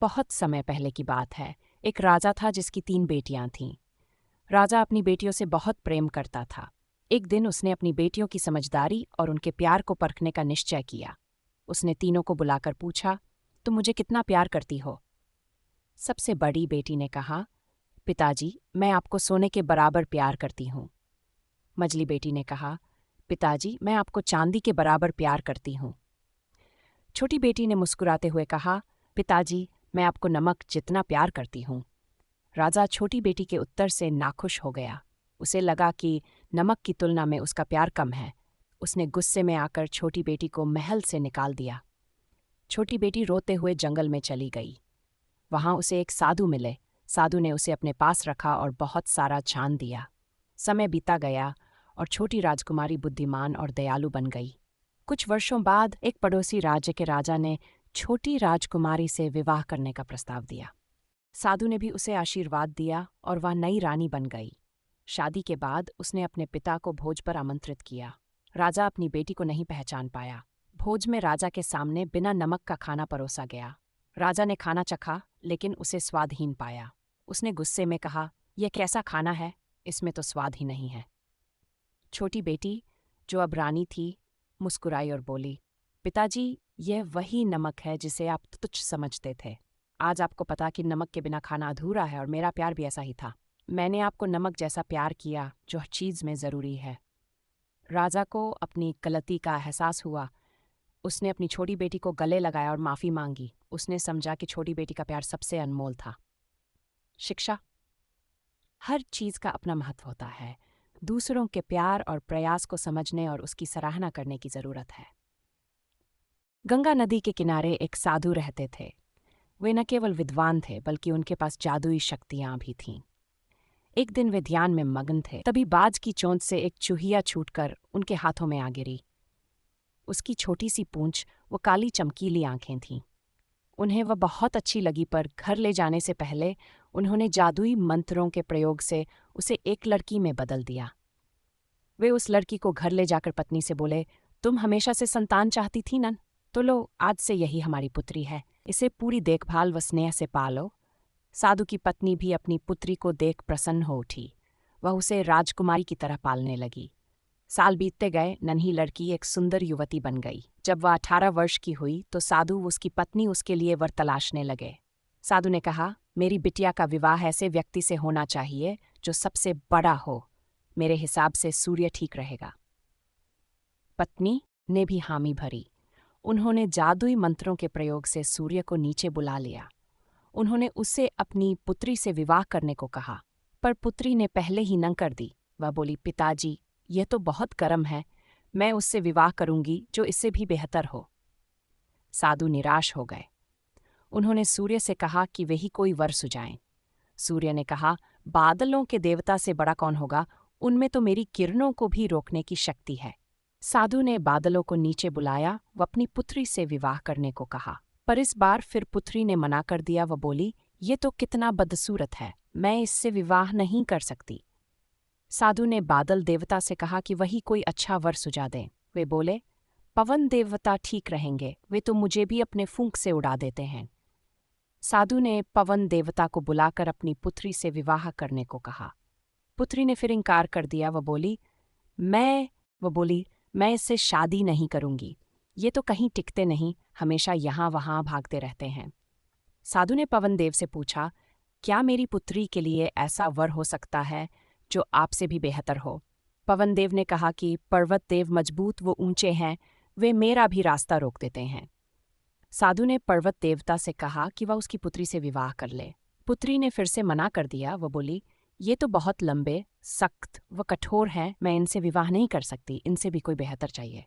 बहुत समय पहले की बात है। एक राजा था जिसकी 3 बेटियां थीं। राजा अपनी बेटियों से बहुत प्रेम करता था। एक दिन उसने अपनी बेटियों की समझदारी और उनके प्यार को परखने का निश्चय किया। उसने तीनों को बुलाकर पूछा, तुम मुझे कितना प्यार करती हो? सबसे बड़ी बेटी ने कहा, पिताजी, मैं आपको सोने के बराबर प्यार करती हूँ। मझली बेटी ने कहा, पिताजी, मैं आपको चांदी के बराबर प्यार करती हूँ। छोटी बेटी ने मुस्कुराते हुए कहा, पिताजी, मैं आपको नमक जितना प्यार करती हूँ। राजा छोटी बेटी के उत्तर से नाखुश हो गया। उसे लगा कि नमक की तुलना में उसका प्यार कम है। उसने गुस्से में आकर छोटी बेटी को महल से निकाल दिया। छोटी बेटी रोते हुए जंगल में चली गई। वहां उसे एक साधु मिले। साधु ने उसे अपने पास रखा और बहुत सारा ज्ञान दिया। समय बीता गया और छोटी राजकुमारी बुद्धिमान और दयालु बन गई। कुछ वर्षों बाद एक पड़ोसी राज्य के राजा ने छोटी राजकुमारी से विवाह करने का प्रस्ताव दिया। साधु ने भी उसे आशीर्वाद दिया और वह नई रानी बन गई। शादी के बाद उसने अपने पिता को भोज पर आमंत्रित किया। राजा अपनी बेटी को नहीं पहचान पाया। भोज में राजा के सामने बिना नमक का खाना परोसा गया। राजा ने खाना चखा, लेकिन उसे स्वादहीन पाया। उसने गुस्से में कहा, यह कैसा खाना है? इसमें तो स्वाद ही नहीं है। छोटी बेटी, जो अब रानी थी, मुस्कुराई और बोली, पिताजी, यह वही नमक है जिसे आप तुच्छ समझते थे। आज आपको पता कि नमक के बिना खाना अधूरा है और मेरा प्यार भी ऐसा ही था। मैंने आपको नमक जैसा प्यार किया जो हर चीज़ में ज़रूरी है। राजा को अपनी गलती का एहसास हुआ। उसने अपनी छोटी बेटी को गले लगाया और माफ़ी मांगी। उसने समझा कि छोटी बेटी का प्यार सबसे अनमोल था। शिक्षा। हर चीज़ का अपना महत्व होता है। दूसरों के प्यार और प्रयास को समझने और उसकी सराहना करने की ज़रूरत है। गंगा नदी के किनारे एक साधु रहते थे। वे न केवल विद्वान थे, बल्कि उनके पास जादुई शक्तियां भी थीं। एक दिन वे ध्यान में मग्न थे, तभी बाज की चोंच से एक चूहिया छूटकर उनके हाथों में आ गिरी। उसकी छोटी सी पूंछ वो काली चमकीली आंखें थीं। उन्हें वह बहुत अच्छी लगी, पर घर ले जाने से पहले उन्होंने जादुई मंत्रों के प्रयोग से उसे एक लड़की में बदल दिया। वे उस लड़की को घर ले जाकर पत्नी से बोले, तुम हमेशा से संतान चाहती थी ना, तो लो, आज से यही हमारी पुत्री है। इसे पूरी देखभाल व स्नेह से पालो। साधु की पत्नी भी अपनी पुत्री को देख प्रसन्न हो उठी। वह उसे राजकुमारी की तरह पालने लगी। साल बीतते गए, नन्ही लड़की एक सुंदर युवती बन गई। जब वह 18 वर्ष की हुई तो साधु उसकी पत्नी उसके लिए वर तलाशने लगे। साधु ने कहा, मेरी बिटिया का विवाह ऐसे व्यक्ति से होना चाहिए जो सबसे बड़ा हो। मेरे हिसाब से सूर्य ठीक रहेगा। पत्नी ने भी हामी भरी। उन्होंने जादुई मंत्रों के प्रयोग से सूर्य को नीचे बुला लिया। उन्होंने उससे अपनी पुत्री से विवाह करने को कहा, पर पुत्री ने पहले ही नकार दी। वह बोली, पिताजी, यह तो बहुत गर्म है। मैं उससे विवाह करूंगी जो इससे भी बेहतर हो। साधु निराश हो गए। उन्होंने सूर्य से कहा कि वे ही कोई वर सुझाएं। सूर्य ने कहा, बादलों के देवता से बड़ा कौन होगा? उनमें तो मेरी किरणों को भी रोकने की शक्ति है। साधु ने बादलों को नीचे बुलाया व अपनी पुत्री से विवाह करने को कहा, पर इस बार फिर पुत्री ने मना कर दिया। वह बोली, ये तो कितना बदसूरत है, मैं इससे विवाह नहीं कर सकती। साधु ने बादल देवता से कहा कि वही कोई अच्छा वर सुझा दें। वे बोले, पवन देवता ठीक रहेंगे, वे तो मुझे भी अपने फूंक से उड़ा देते हैं। साधु ने पवन देवता को बुलाकर अपनी पुत्री से विवाह करने को कहा। पुत्री ने फिर इनकार कर दिया। वह बोली, मैं इससे शादी नहीं करूंगी। ये तो कहीं टिकते नहीं, हमेशा यहाँ वहाँ भागते रहते हैं। साधु ने पवन देव से पूछा, क्या मेरी पुत्री के लिए ऐसा वर हो सकता है जो आपसे भी बेहतर हो? पवन देव ने कहा कि पर्वत देव मजबूत व ऊंचे हैं, वे मेरा भी रास्ता रोक देते हैं। साधु ने पर्वत देवता से कहा कि वह उसकी पुत्री से विवाह कर ले। पुत्री ने फिर से मना कर दिया। वह बोली, ये तो बहुत लंबे, सख्त व कठोर हैं, मैं इनसे विवाह नहीं कर सकती, इनसे भी कोई बेहतर चाहिए।